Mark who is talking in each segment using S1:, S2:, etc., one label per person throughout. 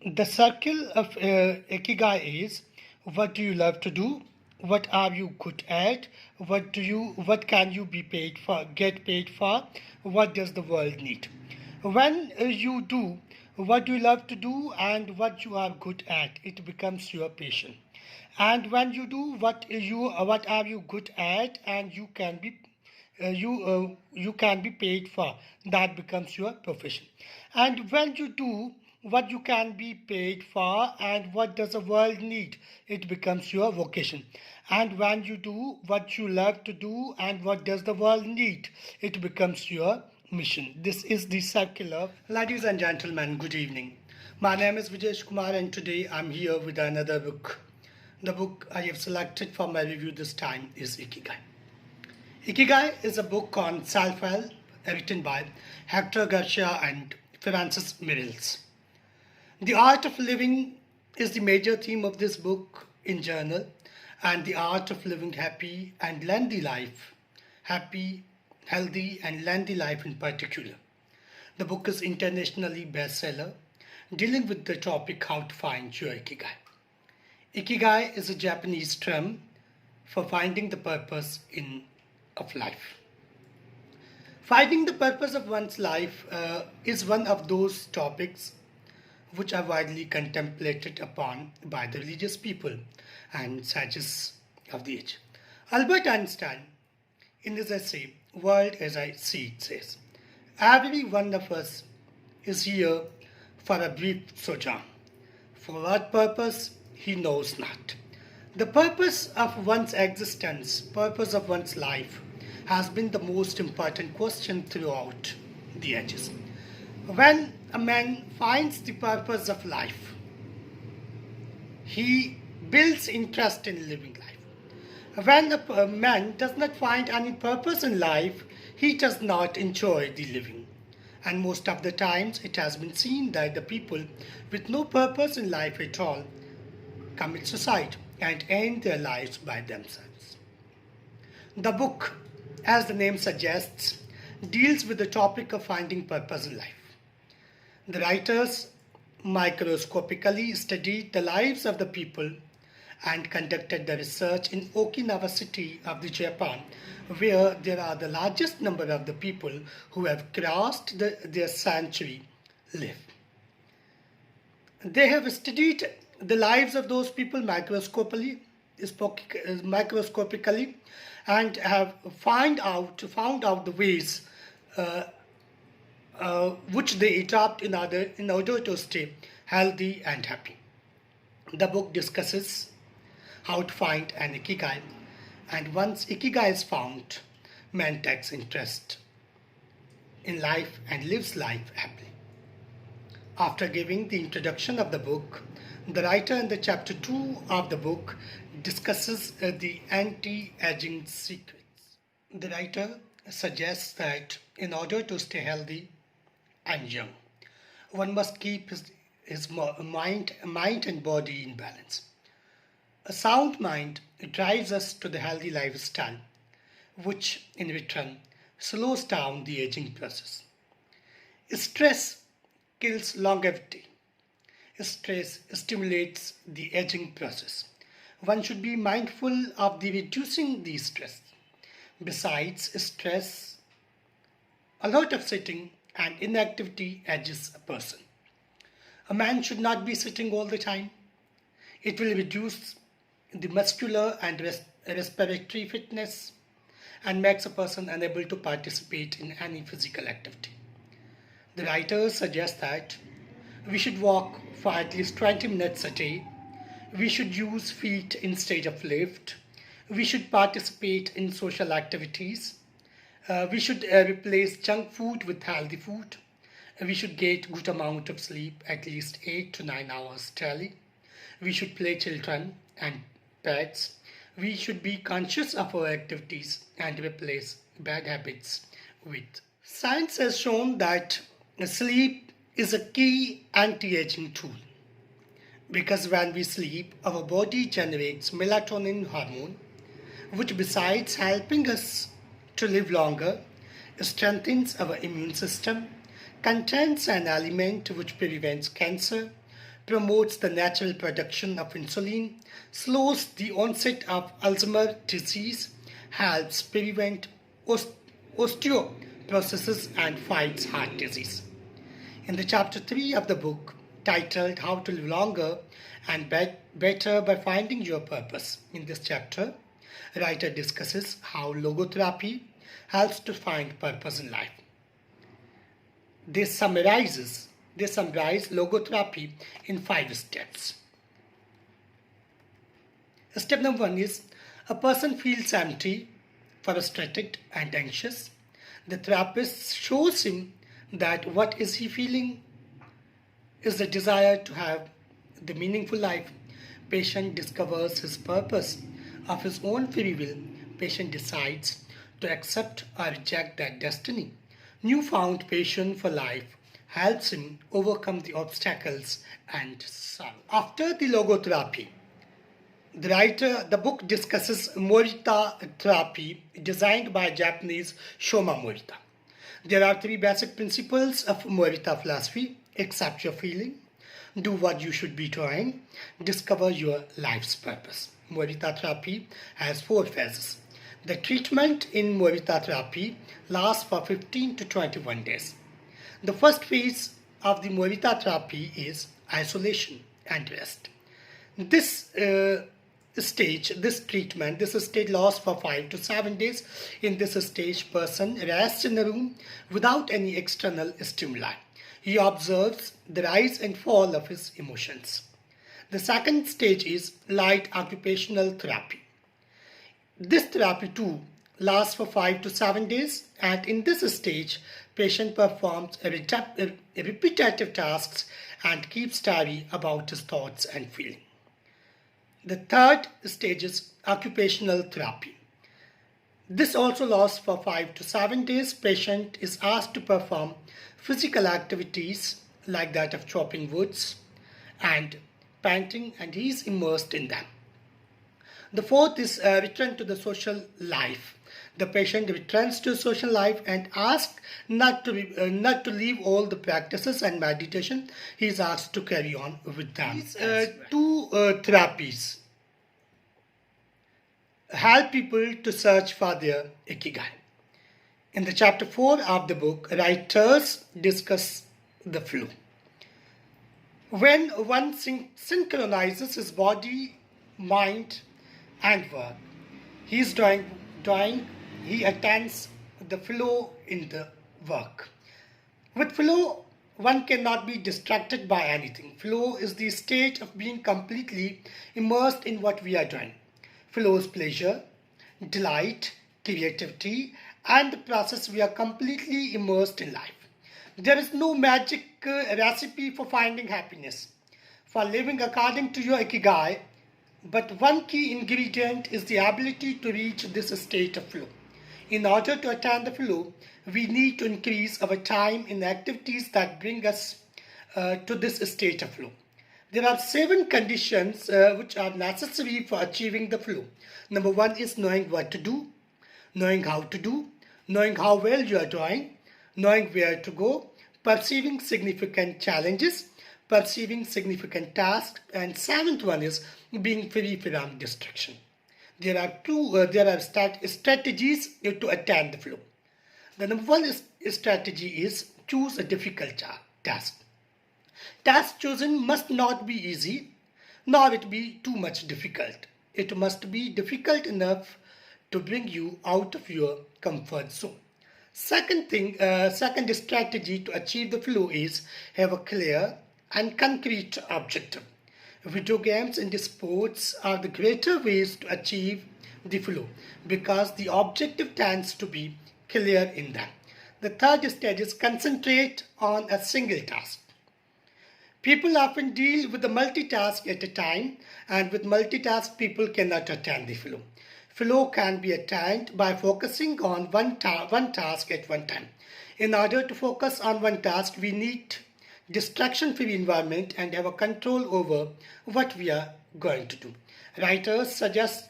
S1: The circle of Ikigai is: what do you love to do? What are you good at? What can you be paid for? Get paid for? What does the world need? When you do what you love to do and what you are good at, it becomes your passion. And when you do what are you good at and you can be paid for, that becomes your profession. And when you do what you can be paid for and what does the world need, it becomes your vocation. And when you do what you love to do and what does the world need, it becomes your mission. This is the circle of. Ladies and gentlemen, good evening. My name is Vijesh Kumar and today I'm here with another book. The book I have selected for my review this time is Ikigai. Ikigai is a book on self-help written by Hector Garcia and Francis Miralles. The art of living is the major theme of this book in general, and the art of living happy and lengthy life, happy, healthy and lengthy life in particular. The book is internationally bestseller, dealing with the topic how to find your Ikigai. Ikigai is a Japanese term for finding the purpose of life. Finding the purpose of one's life is one of those topics which are widely contemplated upon by the religious people and sages of the age. Albert Einstein, in his essay, World as I See It, says, every one of us is here for a brief sojourn. For what purpose, he knows not. The purpose of one's existence, purpose of one's life, has been the most important question throughout the ages. When a man finds the purpose of life, he builds interest in living life. When a man does not find any purpose in life, he does not enjoy the living. And most of the times it has been seen that the people with no purpose in life at all commit suicide and end their lives by themselves. The book, as the name suggests, deals with the topic of finding purpose in life. The writers microscopically studied the lives of the people and conducted the research in Okinawa city of the Japan, where there are the largest number of the people who have crossed their century live. They have studied the lives of those people microscopically and have found out the ways which they adopt in order to stay healthy and happy. The book discusses how to find an Ikigai, and once Ikigai is found, man takes interest in life and lives life happily. After giving the introduction of the book, the writer in the chapter 2 of the book discusses the anti-aging secrets. The writer suggests that in order to stay healthy and young, one must keep his mind and body in balance. A sound mind drives us to the healthy lifestyle, which in return slows down the aging process. Stress kills longevity. Stress stimulates the aging process. One should be mindful of reducing the stress. Besides stress, a lot of sitting and inactivity ages a person. A man should not be sitting all the time. It will reduce the muscular and respiratory fitness and makes a person unable to participate in any physical activity. The writers suggest that we should walk for at least 20 minutes a day. We should use feet instead of lift. We should participate in social activities. We should replace junk food with healthy food. We should get good amount of sleep, at least 8 to 9 hours daily. We should play children and pets. We should be conscious of our activities and replace bad habits with. Science has shown that sleep is a key anti-aging tool, because when we sleep, our body generates melatonin hormone, which besides helping us to live longer, strengthens our immune system, contains an element which prevents cancer, promotes the natural production of insulin, slows the onset of Alzheimer's disease, helps prevent osteoporosis, and fights heart disease. In the chapter 3 of the book, titled How to Live Longer and Better by Finding Your Purpose, in this chapter, writer discusses how logotherapy helps to find purpose in life. They summarize logotherapy in 5 steps. Step number 1 is a person feels empty, frustrated and anxious. The therapist shows him that what is he feeling is the desire to have the meaningful life. Patient discovers his purpose of his own free will. Patient decides to accept or reject that destiny. Newfound passion for life helps him overcome the obstacles and sorrow. After the logotherapy, the book discusses Morita therapy designed by Japanese Shoma Morita. There are 3 basic principles of Morita philosophy: accept your feeling, do what you should be doing, discover your life's purpose. Morita therapy has 4 phases. The treatment in Morita therapy lasts for 15 to 21 days. The first phase of the Morita therapy is isolation and rest. This stage lasts for 5 to 7 days. In this stage, person rests in a room without any external stimuli. He observes the rise and fall of his emotions. The second stage is light occupational therapy. This therapy too lasts for 5 to 7 days, and in this stage, patient performs repetitive tasks and keeps diary about his thoughts and feelings. The third stage is occupational therapy. This also lasts for 5 to 7 days. Patient is asked to perform physical activities like that of chopping woods and painting, and he is immersed in them. The fourth is return to the social life. The patient returns to social life and asked not to leave all the practices and meditation. He is asked to carry on with them. These 2 therapies help people to search for their ikigai. In the chapter 4 of the book, writers discuss the flow. When one synchronizes his body, mind, and work, he attends the flow in the work. With flow, one cannot be distracted by anything. Flow is the state of being completely immersed in what we are doing. Flow is pleasure, delight, creativity, and the process we are completely immersed in life. There is no magic recipe for finding happiness, for living according to your ikigai, but one key ingredient is the ability to reach this state of flow. In order to attain the flow, we need to increase our time in activities that bring us to this state of flow. There are 7 conditions which are necessary for achieving the flow. Number 1 is knowing what to do, knowing how to do, knowing how well you are doing, knowing where to go, perceiving significant challenges, perceiving significant tasks, and 7th one is being free from distraction. There are strategies to attain the flow. The number 1 strategy is choose a difficult task. Task chosen must not be easy, nor it be too much difficult. It must be difficult enough to bring you out of your comfort zone. Second strategy to achieve the flow is have a clear and concrete objective. Video games and sports are the greater ways to achieve the flow because the objective tends to be clear in them. The third stage is concentrate on a single task. People often deal with the multitask at a time, and with multitask people cannot attain the flow. Flow can be attained by focusing on one task at one time. In order to focus on one task, we need distraction-free environment and have a control over what we are going to do. Writers suggest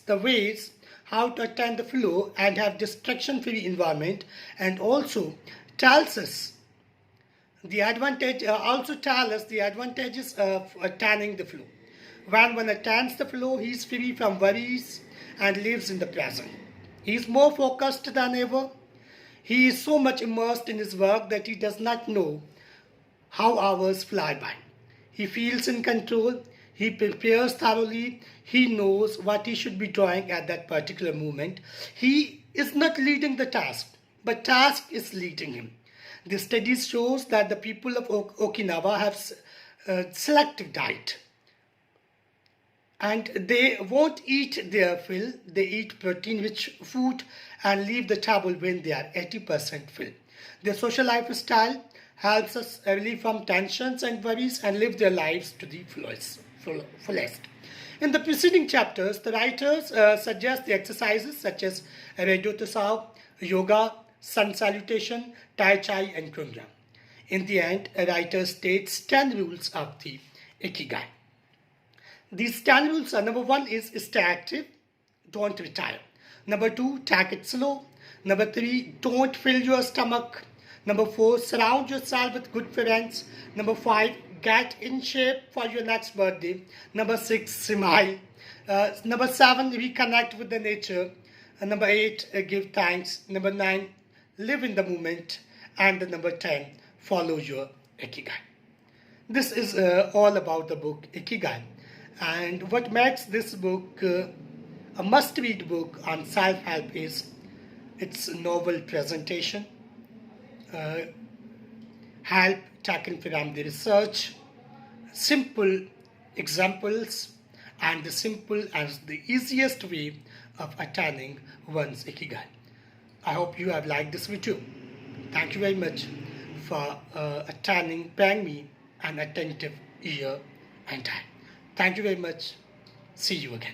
S1: the ways how to attain the flow and have distraction-free environment, and also tells us The advantage also tell us the advantages of tanning the flow. When one tans the flow, he is free from worries and lives in the present. He is more focused than ever. He is so much immersed in his work that he does not know how hours fly by. He feels in control. He prepares thoroughly. He knows what he should be drawing at that particular moment. He is not leading the task, but task is leading him. The studies shows that the people of Okinawa have selective diet, and they won't eat their fill. They eat protein-rich food and leave the table when they are 80% full. Their social lifestyle helps us relieve from tensions and worries and live their lives to the fullest. In the preceding chapters, the writers suggest the exercises such as Raido Tosao, yoga, sun salutation, Tai Chi, and Krungyang. In the end, a writer states 10 rules of the Ikigai. These 10 rules are: number 1 is stay active, don't retire. Number 2, take it slow. Number 3, don't fill your stomach. Number 4, surround yourself with good friends. Number 5, get in shape for your next birthday. Number 6, smile. Number 7, reconnect with the nature. Number 8, give thanks. Number 9, live in the moment. And number 10, follow your Ikigai. This is all about the book Ikigai. And what makes this book a must-read book on self-help is its novel presentation, help taken from the research, simple examples, and the simple and the easiest way of attaining one's Ikigai. I hope you have liked this video. Thank you very much for paying me an attentive ear and time. Thank you very much. See you again.